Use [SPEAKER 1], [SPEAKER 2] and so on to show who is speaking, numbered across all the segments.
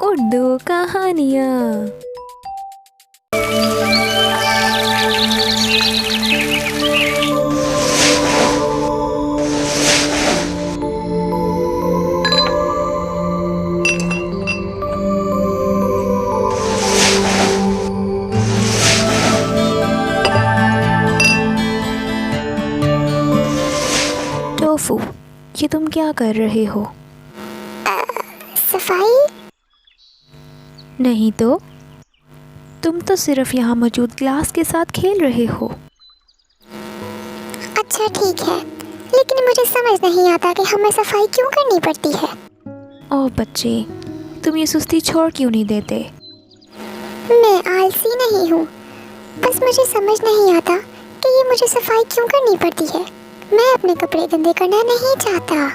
[SPEAKER 1] اردو کہانیاں۔ ٹوفو، یہ تم کیا کر رہے ہو؟
[SPEAKER 2] صفائی؟
[SPEAKER 1] نہیں تو، تم تو صرف یہاں موجود گلاس کے ساتھ کھیل رہے ہو۔
[SPEAKER 2] اچھا ٹھیک ہے، لیکن مجھے سمجھ نہیں آتا کہ ہمیں صفائی کیوں کرنی پڑتی ہے۔
[SPEAKER 1] اوہ بچے، تم یہ سستی چھوڑ کیوں نہیں دیتے؟
[SPEAKER 2] میں آلسی نہیں ہوں، بس مجھے سمجھ نہیں آتا کہ یہ مجھے صفائی کیوں کرنی پڑتی ہے۔ میں اپنے کپڑے گندے کرنا نہیں چاہتا۔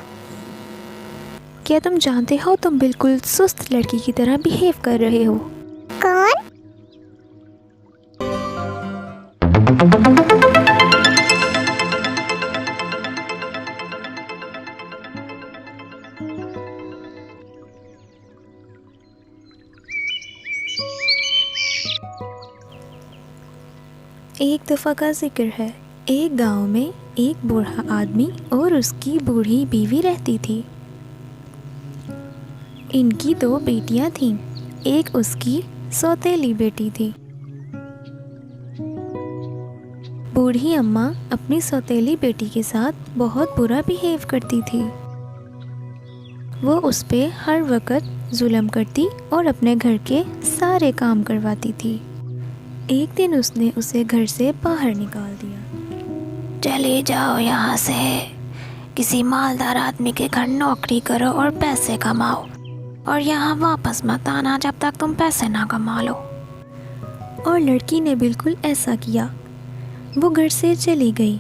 [SPEAKER 1] کیا تم جانتے ہو تم بالکل سست لڑکی کی طرح بیہیو کر رہے ہو؟
[SPEAKER 2] کون؟
[SPEAKER 1] ایک دفعہ کا ذکر ہے، ایک گاؤں میں ایک بوڑھا آدمی اور اس کی بوڑھی بیوی رہتی تھی۔ ان کی 2 بیٹیاں تھیں، ایک اس کی سوتیلی بیٹی تھی۔ بوڑھی اماں اپنی سوتیلی بیٹی کے ساتھ بہت برا بیہیو کرتی تھی۔ وہ اس پہ ہر وقت ظلم کرتی اور اپنے گھر کے سارے کام کرواتی تھی۔ ایک دن اس نے اسے گھر سے باہر نکال دیا۔ چلے جاؤ یہاں سے، کسی مالدار آدمی کے گھر نوکری کرو اور پیسے کماؤ، اور یہاں واپس مت آنا جب تک تم پیسے نہ کما لو۔ اور لڑکی نے بالکل ایسا کیا، وہ گھر سے چلی گئی۔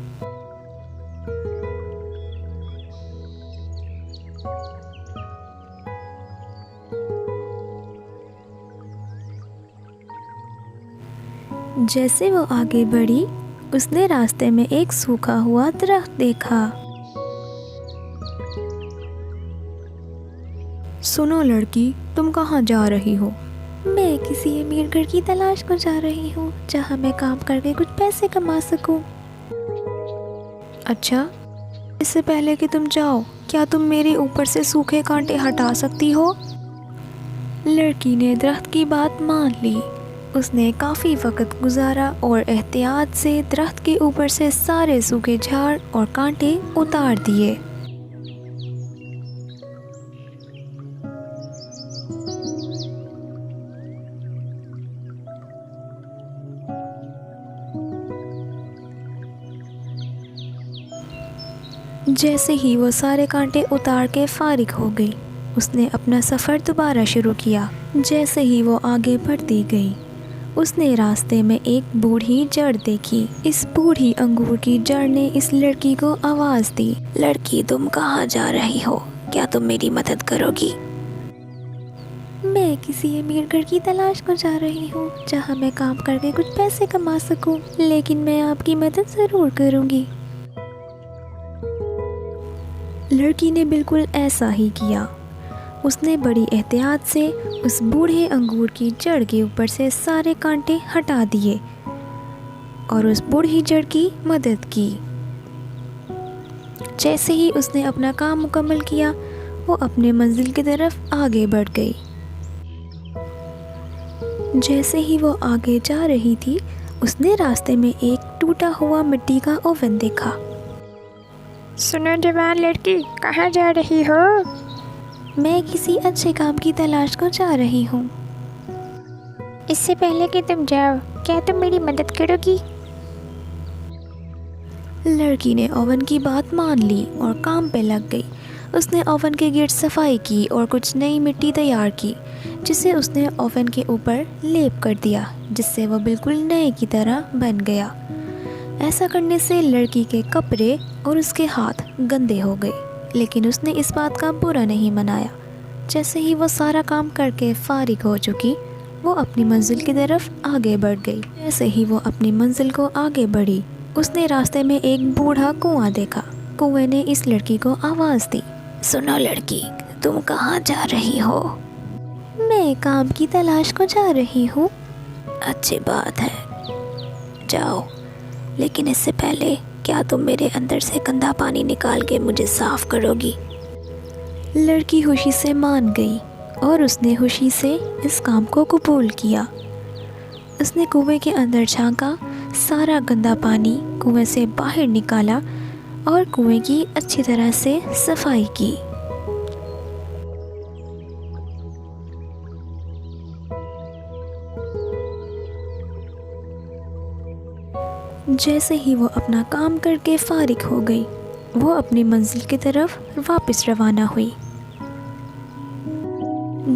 [SPEAKER 1] جیسے وہ آگے بڑھی، اس نے راستے میں ایک سوکھا ہوا درخت دیکھا۔ سنو لڑکی، تم کہاں جا رہی ہو؟ میں کسی امیر گھر کی تلاش کو جا رہی ہوں، جہاں میں کام کر کے کچھ پیسے کما سکوں۔ اچھا، اس سے پہلے کہ تم جاؤ، کیا تم میرے اوپر سے سوکھے کانٹے ہٹا سکتی ہو؟ لڑکی نے درخت کی بات مان لی۔ اس نے کافی وقت گزارا اور احتیاط سے درخت کے اوپر سے سارے سوکھے جھاڑ اور کانٹے اتار دیے۔ جیسے ہی وہ سارے کانٹے اتار کے فارغ ہو گئی، اس نے اپنا سفر دوبارہ شروع کیا۔ جیسے ہی وہ آگے بڑھتی گئی، اس نے راستے میں ایک بوڑھی جڑ دیکھی۔ اس بوڑھی انگور کی جڑ نے اس لڑکی کو آواز دی، لڑکی تم کہاں جا رہی ہو؟ کیا تم میری مدد کرو گی؟ میں کسی امیر گھر کی تلاش کو جا رہی ہوں، جہاں میں کام کر کے کچھ پیسے کما سکوں، لیکن میں آپ کی مدد ضرور کروں گی۔ لڑکی نے بالکل ایسا ہی کیا۔ اس نے بڑی احتیاط سے اس بوڑھے انگور کی جڑ کے اوپر سے سارے کانٹے ہٹا دیے اور اس بوڑھی جڑ کی مدد کی۔ جیسے ہی اس نے اپنا کام مکمل کیا، وہ اپنے منزل کی طرف آگے بڑھ گئی۔ جیسے ہی وہ آگے جا رہی تھی، اس نے راستے میں ایک ٹوٹا ہوا مٹی کا اوون دیکھا۔
[SPEAKER 3] سنو جوان لڑکی، کہاں جا رہی ہو؟
[SPEAKER 1] میں کسی اچھے کام کی تلاش کو جا رہی ہوں۔
[SPEAKER 3] اس سے پہلے کہ تم جاؤ، کیا تم میری مدد کرو گی؟
[SPEAKER 1] لڑکی نے اوون کی بات مان لی اور کام پہ لگ گئی۔ اس نے اوون کے گرد صفائی کی اور کچھ نئی مٹی تیار کی، جسے اس نے اوون کے اوپر لیپ کر دیا، جس سے وہ بالکل نئے کی طرح بن گیا۔ ایسا کرنے سے لڑکی کے کپڑے اور اس کے ہاتھ گندے ہو گئے، لیکن اس نے اس بات کا برا نہیں منایا۔ جیسے ہی وہ سارا کام کر کے فارغ ہو چکی، وہ اپنی منزل کی طرف آگے بڑھ گئی۔ جیسے ہی وہ اپنی منزل کو آگے بڑھی، اس نے راستے میں ایک بوڑھا کنواں دیکھا۔ کنویں نے اس لڑکی کو آواز دی، سنو لڑکی، تم کہاں جا رہی ہو؟ میں کام کی تلاش کو جا رہی ہوں۔ اچھی بات ہے، جاؤ، لیکن اس سے پہلے کیا تم میرے اندر سے گندا پانی نکال کے مجھے صاف کرو گی؟ لڑکی خوشی سے مان گئی اور اس نے خوشی سے اس کام کو قبول کیا۔ اس نے کنویں کے اندر جھانکا، سارا گندا پانی کنویں سے باہر نکالا اور کنویں کی اچھی طرح سے صفائی کی۔ جیسے ہی وہ اپنا کام کر کے فارغ ہو گئی، وہ اپنی منزل کی طرف واپس روانہ ہوئی۔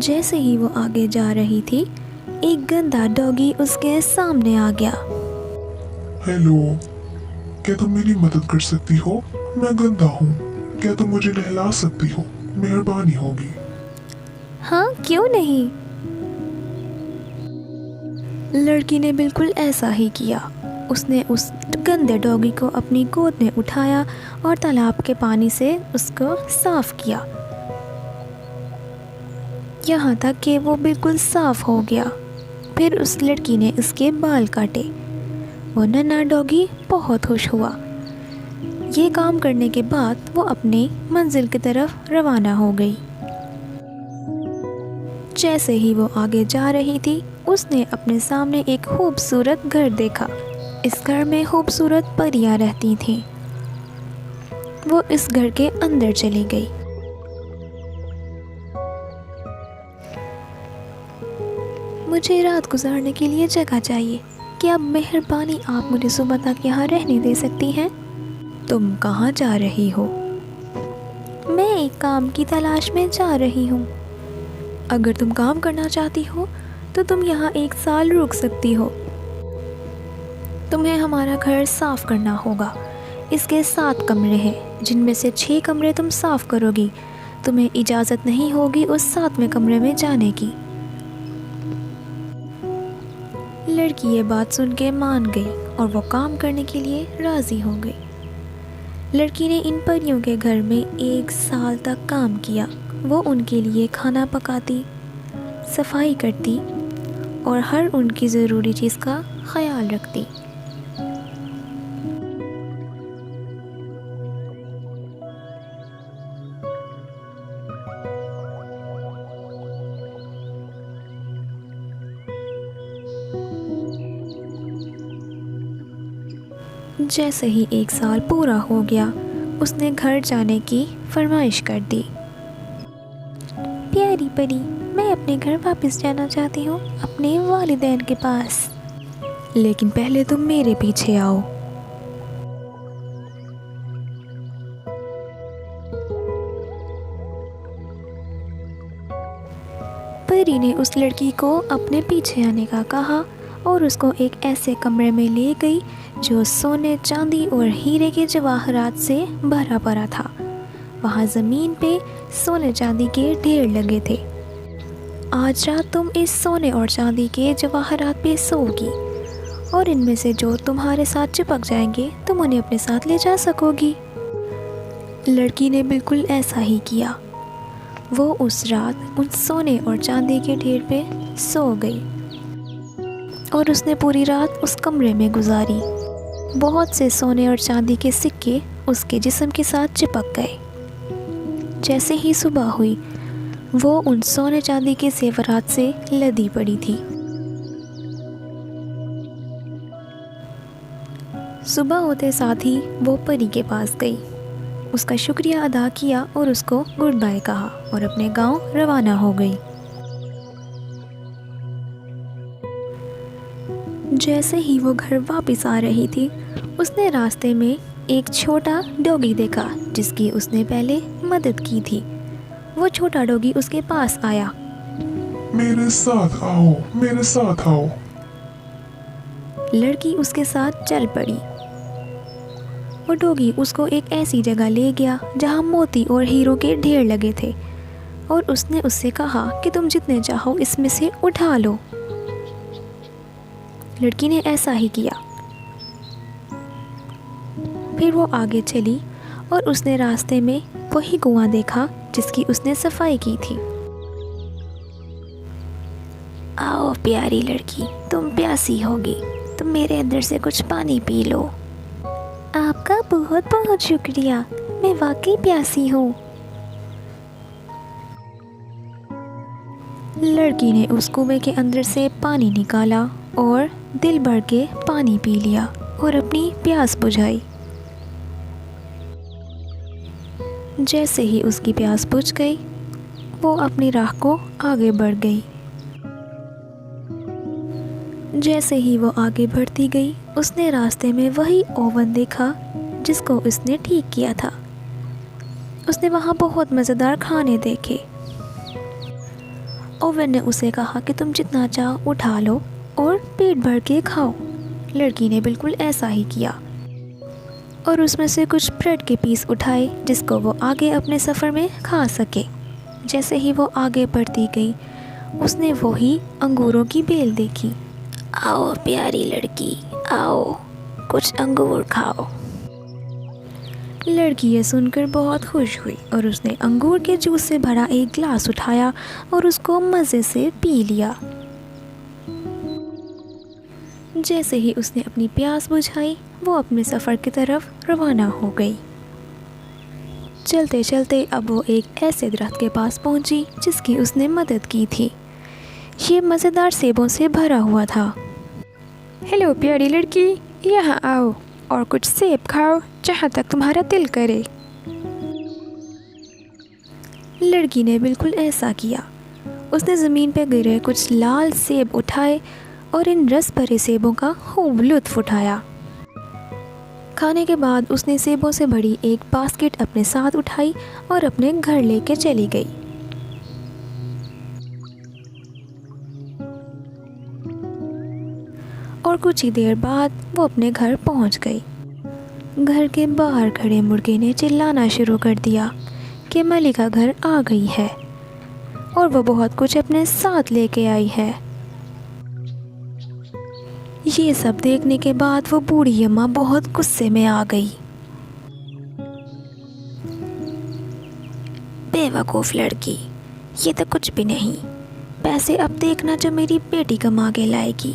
[SPEAKER 1] جیسے ہی وہ آگے جا رہی تھی، ایک گندا ڈاگی اس کے سامنے آ گیا۔
[SPEAKER 4] ہیلو، کیا تم میری مدد کر سکتی ہو؟ میں گندا ہوں، کیا تم مجھے نہلا سکتی ہو؟ مہربانی ہوگی۔
[SPEAKER 1] ہاں، کیوں نہیں؟ لڑکی نے بالکل ایسا ہی کیا۔ اس نے اس گندے ڈاگی کو اپنی گود میں اٹھایا اور تالاب کے پانی سے اس کو صاف کیا، یہاں تک کہ وہ بالکل صاف ہو گیا۔ پھر اس لڑکی نے اس کے بال کاٹے۔ وہ ننھا ڈاگی بہت خوش ہوا۔ یہ کام کرنے کے بعد وہ اپنی منزل کی طرف روانہ ہو گئی۔ جیسے ہی وہ آگے جا رہی تھی، اس نے اپنے سامنے ایک خوبصورت گھر دیکھا۔ اس گھر میں خوبصورت پریاں رہتی تھیں۔ وہ اس گھر کے اندر چلی گئی۔ مجھے رات گزارنے کے لیے جگہ چاہیے، کیا مہربانی آپ مجھے صبح تک یہاں رہنے دے سکتی ہیں؟ تم کہاں جا رہی ہو؟ میں ایک کام کی تلاش میں جا رہی ہوں۔ اگر تم کام کرنا چاہتی ہو تو تم یہاں 1 سال رک سکتی ہو۔ تمہیں ہمارا گھر صاف کرنا ہوگا۔ اس کے 7 کمرے ہیں، جن میں سے 6 کمرے تم صاف کرو گی۔ تمہیں اجازت نہیں ہوگی اس 7ویں کمرے میں جانے کی۔ لڑکی یہ بات سن کے مان گئی اور وہ کام کرنے کے لیے راضی ہو گئی۔ لڑکی نے ان پریوں کے گھر میں 1 سال تک کام کیا۔ وہ ان کے لیے کھانا پکاتی، صفائی کرتی اور ہر ان کی ضروری چیز کا خیال رکھتی۔ جیسے ہی 1 سال پورا ہو گیا، اس نے گھر جانے کی فرمائش کر دی۔ پیاری پری، میں اپنے گھر واپس جانا چاہتی ہوں، اپنے والدین کے پاس، لیکن پہلے تم میرے پیچھے آؤ۔ پری نے اس لڑکی کو اپنے پیچھے آنے کا کہا اور اس کو ایک ایسے کمرے میں لے گئی جو سونے، چاندی اور ہیرے کے جواہرات سے بھرا پڑا تھا۔ وہاں زمین پہ سونے چاندی کے ڈھیر لگے تھے۔ آج رات تم اس سونے اور چاندی کے جواہرات پہ سوگی، اور ان میں سے جو تمہارے ساتھ چپک جائیں گے تم انہیں اپنے ساتھ لے جا سکو گی۔ لڑکی نے بالکل ایسا ہی کیا۔ وہ اس رات ان سونے اور چاندی کے ڈھیر پہ سو گئی اور اس نے پوری رات اس کمرے میں گزاری۔ بہت سے سونے اور چاندی کے سکے اس کے جسم کے ساتھ چپک گئے۔ جیسے ہی صبح ہوئی، وہ ان سونے چاندی کے زیورات سے لدی پڑی تھی۔ صبح ہوتے ساتھ ہی وہ پری کے پاس گئی، اس کا شکریہ ادا کیا اور اس کو گڈ بائے کہا اور اپنے گاؤں روانہ ہو گئی۔ جیسے ہی وہ گھر واپس آ رہی تھی، اس نے راستے میں ایک چھوٹا ڈوگی دیکھا جس کی اس نے پہلے مدد کی تھی۔ وہ چھوٹا ڈوگی اس کے پاس آیا۔
[SPEAKER 4] میرے ساتھ آؤ، میرے ساتھ آؤ۔
[SPEAKER 1] لڑکی اس کے ساتھ چل پڑی۔ وہ ڈوگی اس کو ایک ایسی جگہ لے گیا جہاں موتی اور ہیروں کے ڈھیر لگے تھے، اور اس نے اس سے کہا کہ تم جتنے چاہو اس میں سے اٹھا لو۔ لڑکی نے ایسا ہی کیا۔ پھر وہ آگے چلی اور اس نے راستے میں وہی کنواں دیکھا جس کی اس نے صفائی کی تھی۔ आओ प्यारी लड़की, तुम प्यासी होगी, तुम मेरे अंदर से कुछ पानी पी लो। आपका बहुत बहुत शुक्रिया, मैं वाकई प्यासी हूँ। लड़की ने उस कुएं के अंदर से पानी निकाला और दिल भर के पानी पी लिया और अपनी प्यास बुझाई। जैसे ही उसकी प्यास बुझ गई, वो अपनी राह को आगे बढ़ गई। जैसे ही वो आगे बढ़ती गई, उसने रास्ते में वही ओवन देखा जिसको उसने ठीक किया था। उसने वहाँ बहुत मज़ेदार खाने देखे। ओवन ने उसे कहा कि तुम जितना चाहो उठा लो और पेट भर के खाओ। लड़की ने बिल्कुल ऐसा ही किया और उसमें से कुछ ब्रेड के पीस उठाए जिसको वो आगे अपने सफ़र में खा सके। जैसे ही वो आगे बढ़ती गई, उसने वही अंगूरों की बेल देखी। आओ प्यारी लड़की, आओ कुछ अंगूर खाओ। लड़की ये सुनकर बहुत खुश हुई और उसने अंगूर के जूस से भरा एक गिलास उठाया और उसको मज़े से पी लिया। जैसे ही उसने अपनी प्यास बुझाई, वो अपने सफ़र की तरफ रवाना हो गई। चलते चलते अब वो एक ऐसे दरख्त के पास पहुंची जिसकी उसने मदद की थी। ये मज़ेदार सेबों से भरा हुआ था।
[SPEAKER 3] हेलो प्यारी लड़की, यहाँ आओ और कुछ सेब खाओ जहाँ तक तुम्हारा दिल करे।
[SPEAKER 1] लड़की ने बिल्कुल ऐसा किया। उसने ज़मीन पर गिरे कुछ लाल सेब उठाए और इन रस भरे सेबों का खूब लुत्फ़ उठाया। खाने के बाद उसने सेबों से भरी एक बास्केट अपने साथ उठाई और अपने घर लेके चली गई। और कुछ ही देर बाद वो अपने घर पहुंच गई। घर के बाहर खड़े मुर्गे ने चिल्लाना शुरू कर दिया कि मलिका घर आ गई है और वो बहुत कुछ अपने साथ लेके आई है। ये सब देखने के बाद वो बूढ़ी अम्मा बहुत गुस्से में आ गई। बेवकूफ़ लड़की, ये तो कुछ भी नहीं, पैसे अब देखना जो मेरी बेटी कमा के लाएगी।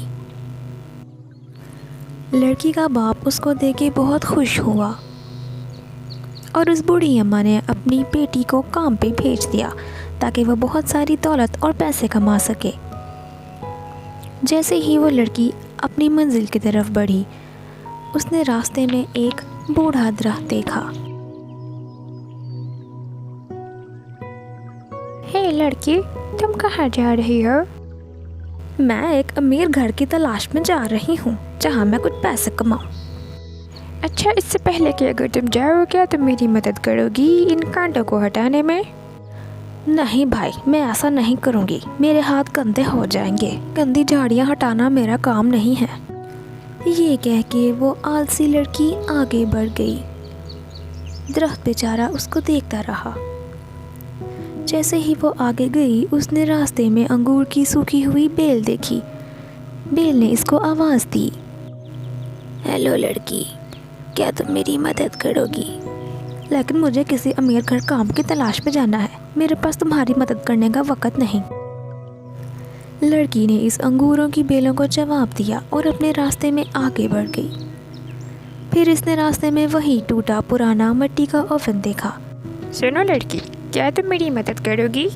[SPEAKER 1] लड़की का बाप उसको देखे बहुत खुश हुआ और उस बूढ़ी अम्मा ने अपनी बेटी को काम पे भेज दिया ताकि वह बहुत सारी दौलत और पैसे कमा सके। जैसे ही वो लड़की अपनी मंजिल की तरफ बढ़ी, उसने रास्ते में एक बूढ़ा दरख्त देखा।
[SPEAKER 3] हे लड़की, तुम कहाँ जा रही हो?
[SPEAKER 1] मैं एक अमीर घर की तलाश में जा रही हूँ जहाँ मैं कुछ पैसे कमाऊँ।
[SPEAKER 3] अच्छा, इससे पहले कि अगर तुम जाओ, क्या तुम मेरी मदद करोगी इन कांटों को हटाने में?
[SPEAKER 1] नहीं भाई, मैं ऐसा नहीं करूँगी, मेरे हाथ गंदे हो जाएंगे। गंदी झाड़ियाँ हटाना मेरा काम नहीं है। ये कह के वो आलसी लड़की आगे बढ़ गई। दरख्त बेचारा उसको देखता रहा। जैसे ही वो आगे गई, उसने रास्ते में अंगूर की सूखी हुई बेल देखी। बेल ने इसको आवाज़ दी, हेलो लड़की, क्या तुम मेरी मदद करोगी? लेकिन मुझे किसी अमीर घर काम की तलाश में जाना है, मेरे पास तुम्हारी मदद करने का वक़्त नहीं। लड़की ने इस अंगूरों की बेलों को जवाब दिया और अपने रास्ते में आगे बढ़ गई। फिर इसने रास्ते में वही टूटा पुराना मिट्टी का ओवन देखा।
[SPEAKER 3] सुनो लड़की, क्या तुम मेरी मदद करोगी?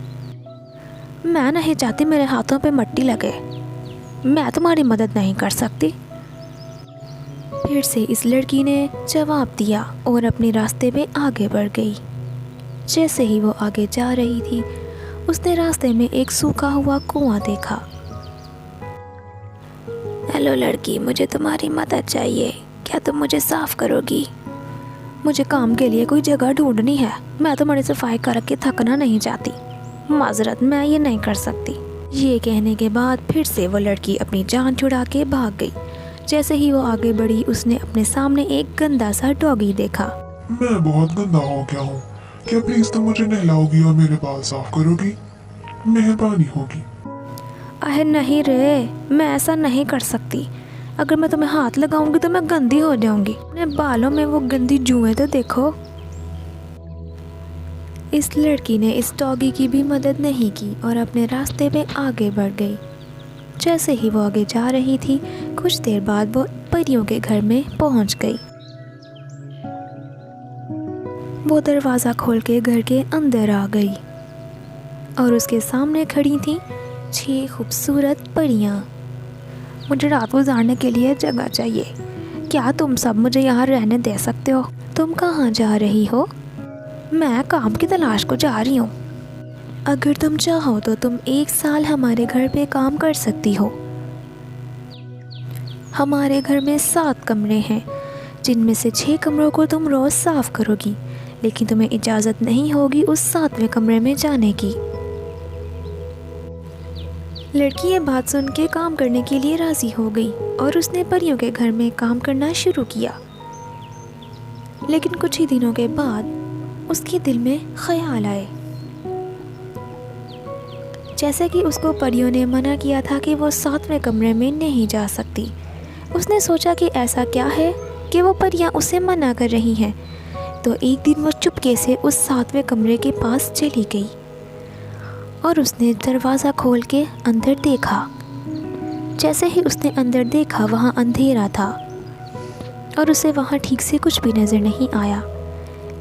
[SPEAKER 1] मैं नहीं चाहती मेरे हाथों पे मिट्टी लगे, मैं तुम्हारी मदद नहीं कर सकती। फिर से इस लड़की ने जवाब दिया और अपने रास्ते पे आगे बढ़ गई। जैसे ही वो आगे जा रही थी, उसने रास्ते में एक सूखा हुआ कुआं देखा। हेलो लड़की, मुझे तुम्हारी मदद चाहिए, क्या तुम मुझे साफ़ करोगी? मुझे काम के लिए कोई जगह ढूंढनी है, मैं तुम्हारी सफाई करके थकना नहीं चाहती। माजरत, मैं ये नहीं कर सकती। ये कहने के बाद फिर से वो लड़की अपनी जान छुड़ा के भाग गई। जैसे ही वो आगे बढ़ी, उसने अपने सामने एक गंदा सा डॉगी देखा।
[SPEAKER 4] मैं बहुत गंदा हो गया हूँ, क्या प्लीज तुम मुझे नहलाओगी और मेरे बाल साफ करोगी? मेहरबानी होगी।
[SPEAKER 1] अरे नहीं रे, मैं ऐसा नहीं कर सकती। अगर मैं तुम्हें हाथ लगाऊंगी तो मैं गंदी हो जाऊंगी। अपने बालों में वो गंदी जुएं तो देखो। इस लड़की ने इस डॉगी की भी मदद नहीं की और अपने रास्ते पे आगे बढ़ गई। जैसे ही वो आगे जा रही थी, कुछ देर बाद वो परियों के घर में पहुंच गई। वो दरवाज़ा खोल के घर के अंदर आ गई और उसके सामने खड़ी थीं 6 खूबसूरत परियां। मुझे रात गुजारने के लिए जगह चाहिए, क्या तुम सब मुझे यहाँ रहने दे सकते हो? तुम कहाँ जा रही हो? मैं काम की तलाश को जा रही हूँ। अगर तुम चाहो तो तुम 1 साल हमारे घर पे काम कर सकती हो। हमारे घर में 7 कमरे हैं, जिनमें से 6 कमरों को तुम रोज़ साफ़ करोगी, लेकिन तुम्हें इजाज़त नहीं होगी उस 7वें कमरे में जाने की। लड़की ये बात सुन के काम करने के लिए राज़ी हो गई और उसने परियों के घर में काम करना शुरू किया। लेकिन कुछ ही दिनों के बाद उसके दिल में ख्याल आए। जैसे कि उसको परियों ने मना किया था कि वो 7वें कमरे में नहीं जा सकती, उसने सोचा कि ऐसा क्या है कि वो परियां उसे मना कर रही हैं। तो एक दिन वो चुपके से उस 7वें कमरे के पास चली गई और उसने दरवाज़ा खोल के अंदर देखा। जैसे ही उसने अंदर देखा, वहाँ अंधेरा था और उसे वहाँ ठीक से कुछ भी नज़र नहीं आया।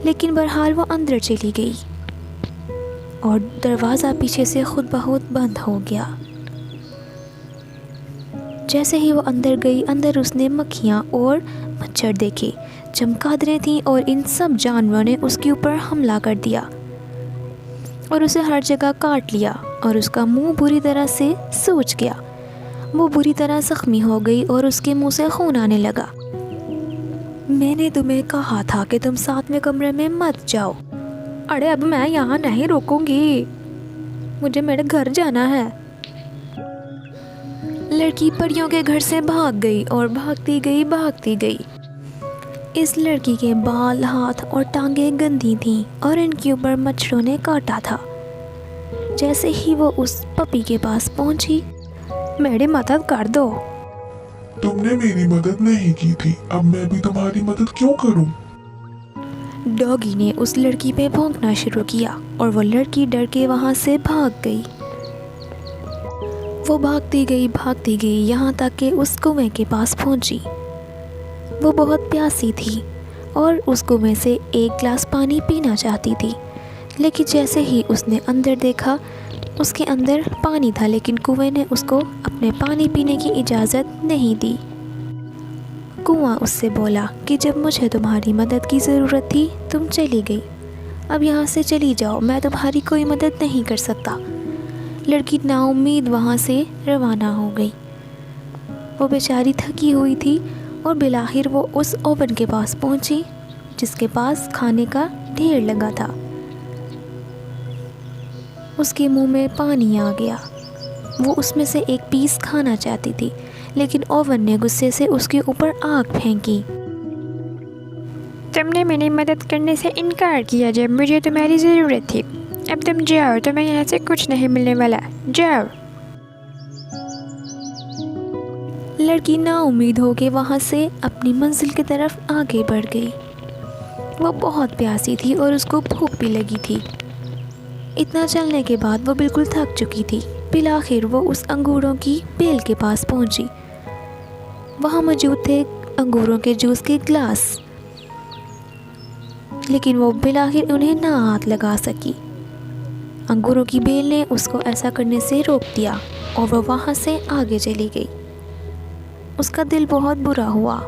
[SPEAKER 1] लेकिन बहरहाल वो अंदर चली गई और दरवाज़ा पीछे से खुद ब खुद बंद हो गया। जैसे ही वो अंदर गई, अंदर उसने मक्खियाँ और मच्छर देखे। चमगादड़ें थीं और इन सब जानवरों ने उसके ऊपर हमला कर दिया और उसे हर जगह काट लिया और उसका मुंह बुरी तरह से सूज गया। वो बुरी तरह ज़ख्मी हो गई और उसके मुंह से खून आने लगा। मैंने तुम्हें कहा था कि तुम 7वें कमरे में मत जाओ। अरे अब मैं यहाँ नहीं रुकूंगी, मुझे मेरे घर जाना है। लड़की परियों के घर से भाग गई और भागती गई। इस लड़की के बाल, हाथ और टांगें गंदी थीं और इनके ऊपर मच्छरों ने काटा था। जैसे ही वो उस पपी के पास पहुंची, मेरी मदद कर दो।
[SPEAKER 4] तुमने मेरी मदद नहीं की थी, अब मैं भी तुम्हारी मदद क्यों करूं?
[SPEAKER 1] डॉगी ने उस लड़की पे भौंकना शुरू किया और वो लड़की डर के वहाँ से भाग गई। वो भागती गई यहाँ तक कि उस कुएं के पास पहुँची। वो बहुत प्यासी थी और उस कुएं से 1 गिलास पानी पीना चाहती थी। लेकिन जैसे ही उसने अंदर देखा, उसके अंदर पानी था, लेकिन कुएं ने उसको अपने पानी पीने की इजाज़त नहीं दी। कुआं उससे बोला कि जब मुझे तुम्हारी मदद की ज़रूरत थी, तुम चली गई। अब यहाँ से चली जाओ, मैं तुम्हारी कोई मदद नहीं कर सकता। लड़की नाउम्मीद वहाँ से रवाना हो गई। वो बेचारी थकी हुई थी और बिलाखिर वो उस ओवन के पास पहुँची जिसके पास खाने का ढेर लगा था। उसके मुंह में पानी आ गया। वो उसमें से एक पीस खाना चाहती थी, लेकिन ओवन ने गुस्से से उसके ऊपर आग फेंकी।
[SPEAKER 3] तुमने मेरी मदद करने से इनकार किया जब मुझे तुम्हारी ज़रूरत थी। अब तुम जाओ, तुम्हें यहाँ से कुछ नहीं मिलने वाला, जाओ।
[SPEAKER 1] लड़की नाउम्मीद हो के वहाँ से अपनी मंजिल की तरफ आगे बढ़ गई। वो बहुत प्यासी थी और उसको भूख भी लगी थी। इतना चलने के बाद वो बिल्कुल थक चुकी थी। बिलाखिर वो उस अंगूरों की बेल के पास पहुंची। वहाँ मौजूद थे अंगूरों के जूस के ग्लास, लेकिन वो बिलाखिर उन्हें ना हाथ लगा सकी। अंगूरों की बेल ने उसको ऐसा करने से रोक दिया और वो वहाँ से आगे चली गई। उसका दिल बहुत बुरा हुआ।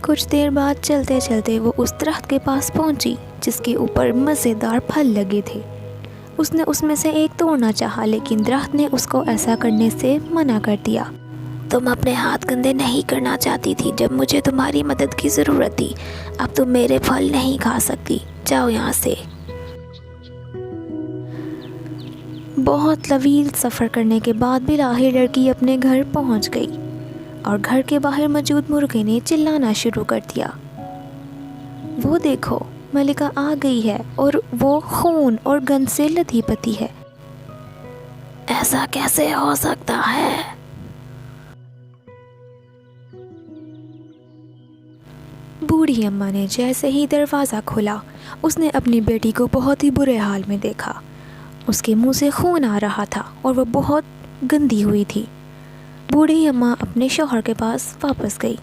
[SPEAKER 1] कुछ देर बाद चलते चलते वो उस दरख्त के पास पहुंची जिसके ऊपर मज़ेदार फल लगे थे। उसने उसमें से एक तोड़ना चाहा, लेकिन दरख्त ने उसको ऐसा करने से मना कर दिया। तुम अपने हाथ गंदे नहीं करना चाहती थी जब मुझे तुम्हारी मदद की ज़रूरत थी। अब तुम मेरे फल नहीं खा सकती, जाओ यहाँ से। बहुत तवील सफ़र करने के बाद बिलाखिर लड़की अपने घर पहुँच गई और घर के बाहर मौजूद मुर्गे ने चिल्लाना शुरू कर दिया। वो देखो, मलिका आ गई है और वो खून और गंद से लथी पथी है। ऐसा कैसे हो सकता है? बूढ़ी अम्मा ने जैसे ही दरवाज़ा खोला, उसने अपनी बेटी को बहुत ही बुरे हाल में देखा اس کے منہ سے خون آ رہا تھا اور وہ بہت گندی ہوئی تھی۔ بوڑھی اماں اپنے شوہر کے پاس واپس گئی۔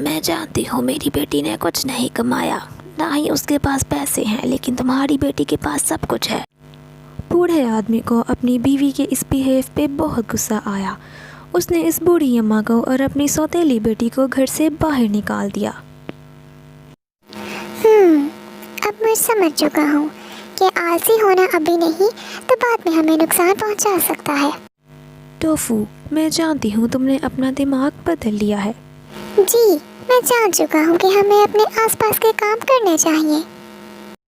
[SPEAKER 1] میں جانتی ہوں میری بیٹی نے کچھ نہیں کمایا، نہ ہی اس کے پاس پیسے ہیں، لیکن تمہاری بیٹی کے پاس سب کچھ ہے۔ بوڑھے آدمی کو اپنی بیوی کے اس بہیو پہ بہت غصہ آیا۔ اس نے اس بوڑھی اماں کو اور اپنی سوتیلی بیٹی کو گھر سے باہر نکال دیا۔
[SPEAKER 2] اب میں سمجھ چکا ہوں کہ آلسی ہونا ابھی نہیں تو بعد میں ہمیں نقصان پہنچا سکتا ہے۔
[SPEAKER 1] ٹوفو، میں جانتی ہوں تم نے اپنا دماغ بدل لیا ہے۔
[SPEAKER 2] جی، میں جان چکا ہوں کہ ہمیں اپنے آس پاس کے کام کرنے چاہیے۔